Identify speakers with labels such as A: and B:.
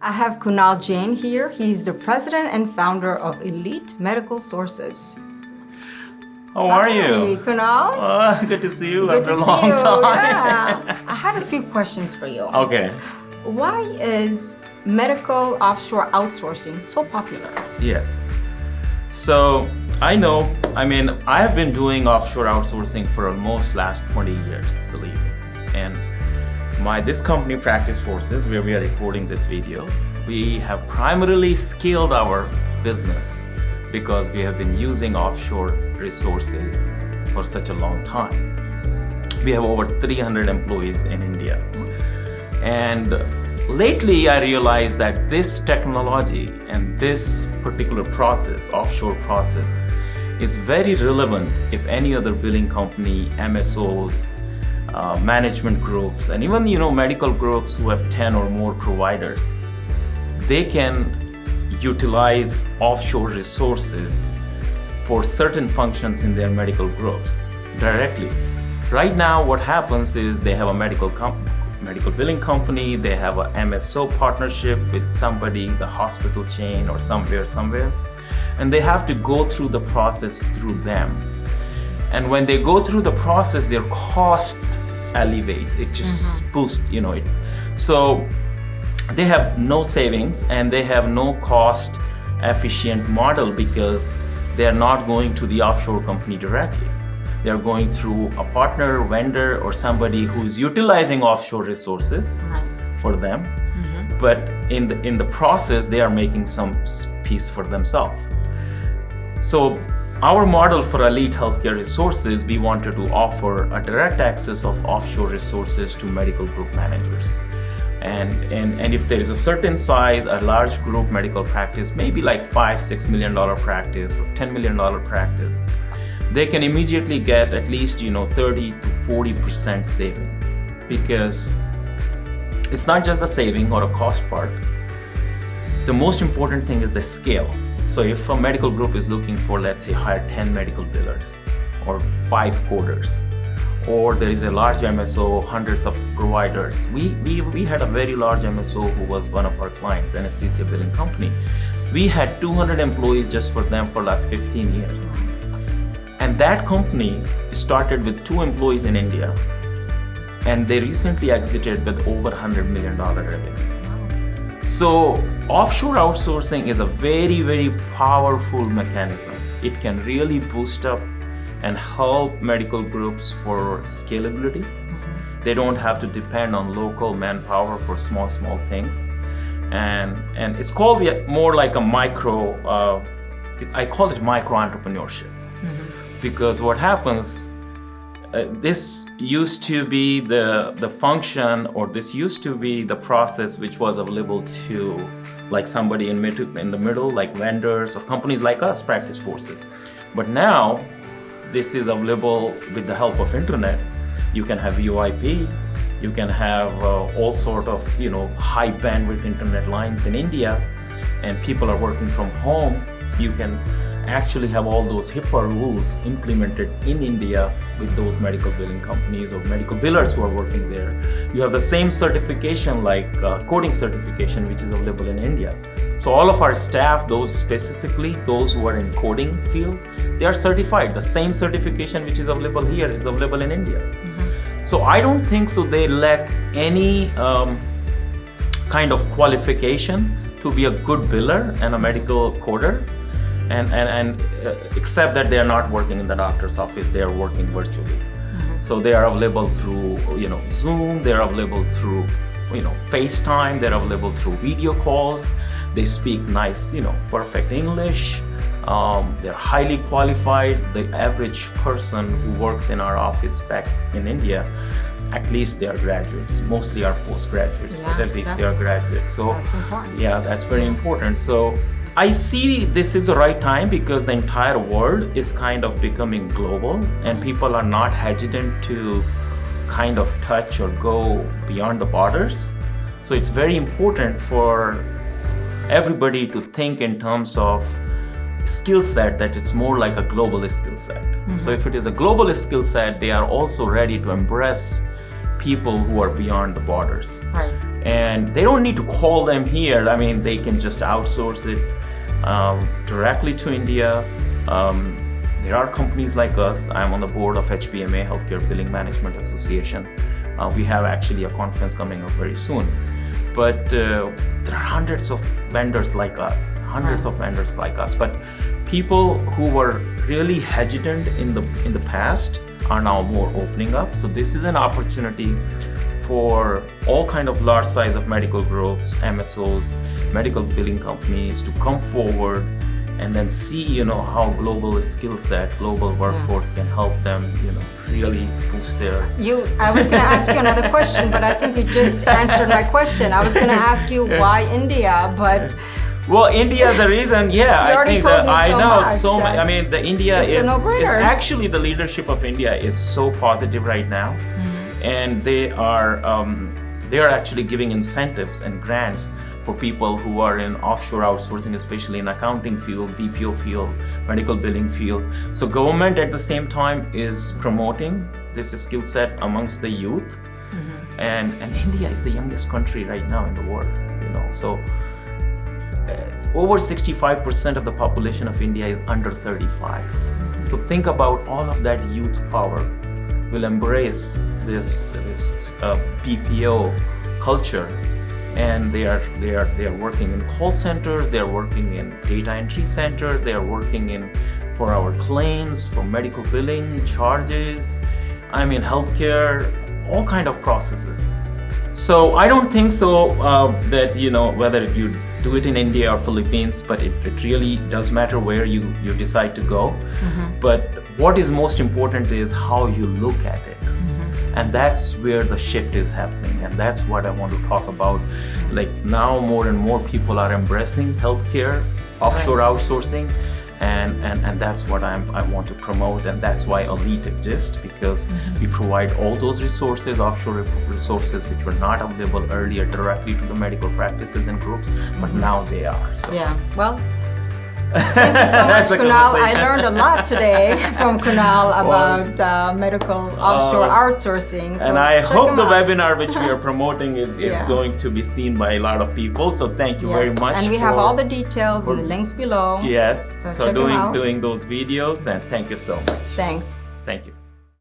A: I have Kunal Jain here. He's the president and founder of Elite Medical Sources.
B: How are you?
A: Hey, Kunal.
B: Good to see you
A: Good
B: after
A: to
B: a long
A: see you.
B: time.
A: Yeah. I had a few questions for you.
B: Okay.
A: Why is medical offshore outsourcing so popular?
B: Yes. So I have been doing offshore outsourcing for almost last 20 years, believe me. And this company, Practice Forces, where we are recording this video, we have primarily scaled our business because we have been using offshore resources for such a long time. We have over 300 employees in India. And lately I realized that this technology and this particular process, offshore process, is very relevant if any other billing company, MSOs, management groups, and even medical groups who have 10 or more providers, they can utilize offshore resources for certain functions in their medical groups directly. Right now, what happens is they have a medical billing company, they have a MSO partnership with somebody, the hospital chain or somewhere, and they have to go through the process through them. And when they go through the process, their cost elevates, it just boosts, it. So they have no savings and they have no cost efficient model because they are not going to the offshore company directly. They are going through a partner, vendor, or somebody who is utilizing offshore resources for them. But in the process, they are making some piece for themselves. So our model for Elite Healthcare Resources, we wanted to offer a direct access of offshore resources to medical group managers. And if there is a certain size, a large group medical practice, maybe like $5-6 million practice or $10 million practice, they can immediately get at least 30 to 40% saving, because it's not just the saving or a cost part. The most important thing is the scale. So if a medical group is looking for, let's say, hire 10 medical billers or 5 coders, or there is a large MSO, hundreds of providers. We had a very large MSO who was one of our clients, anesthesia billing company. We had 200 employees just for them for last 15 years. And that company started with 2 employees in India, and they recently exited with over $100 million revenue. So offshore outsourcing is a very, very powerful mechanism. It can really boost up and help medical groups for scalability. They don't have to depend on local manpower for small things. And it's called more like a micro, I call it micro entrepreneurship. Because what happens, this used to be the function, or this used to be the process which was available to like somebody in the middle, like vendors or companies like us, Practice Forces. But now this is available with the help of internet. You can have VoIP, you can have all sort of high bandwidth internet lines in India, and people are working from home. You can actually have all those HIPAA rules implemented in India with those medical billing companies or medical billers who are working there. You have the same certification like coding certification, which is available in India. So all of our staff, those who are in coding field, they are certified. The same certification which is available here is available in India. So I don't think so they lack any kind of qualification to be a good biller and a medical coder. And except that they are not working in the doctor's office, they are working virtually. So they are available through Zoom, they are available through FaceTime, they're available through video calls. They speak nice, perfect English. They're highly qualified. The average person who works in our office back in India, at least they are graduates. Mostly are postgraduates, but at least they are graduates. So
A: that's important.
B: Yeah, that's very important. So I see this is the right time because the entire world is kind of becoming global and people are not hesitant to kind of touch or go beyond the borders. So it's very important for everybody to think in terms of skill set, that it's more like a global skill set. So if it is a global skill set, they are also ready to embrace people who are beyond the borders.
A: Right.
B: And they don't need to call them here. I mean, they can just outsource it directly to India. There are companies like us. I'm on the board of HPMA, Healthcare Billing Management Association. We have actually a conference coming up very soon. But there are hundreds of vendors like us, But people who were really hesitant in the past are now more opening up. So this is an opportunity for all kind of large size of medical groups, MSOs, medical billing companies to come forward and then see, how global skill set, global workforce can help them, really boost their...
A: I was going to ask you another question, but I think you just answered my question. I was going to ask you why India, but...
B: Well, India, the reason, I think that I know so much. I mean, the India is actually the leadership of India is so positive right now, and they are actually giving incentives and grants for people who are in offshore outsourcing, especially in accounting field, BPO field, medical billing field. So government at the same time is promoting this skill set amongst the youth, and India is the youngest country right now in the world. So. Over 65% of the population of India is under 35. So think about all of that youth power will embrace this BPO culture, and they are working in call centers, they are working in data entry centers, they are working for our claims, for medical billing, charges, healthcare, all kind of processes. So I don't think so that whether you do it in India or Philippines, but it really does matter where you decide to go. But what is most important is how you look at it. And that's where the shift is happening. And that's what I want to talk about. Like now more and more people are embracing healthcare, offshore outsourcing. And that's what I want to promote, and that's why Elite exists, because we provide all those resources, offshore resources, which were not available earlier directly to the medical practices and groups, but now they are. So.
A: Yeah, well, thank you so much, Kunal. I learned a lot today from Kunal about medical offshore outsourcing. So
B: and I hope the webinar which we are promoting is going to be seen by a lot of people. So thank you very much.
A: And we have all the details and the links below.
B: Yes. So doing those videos, and thank you so much.
A: Thanks.
B: Thank you.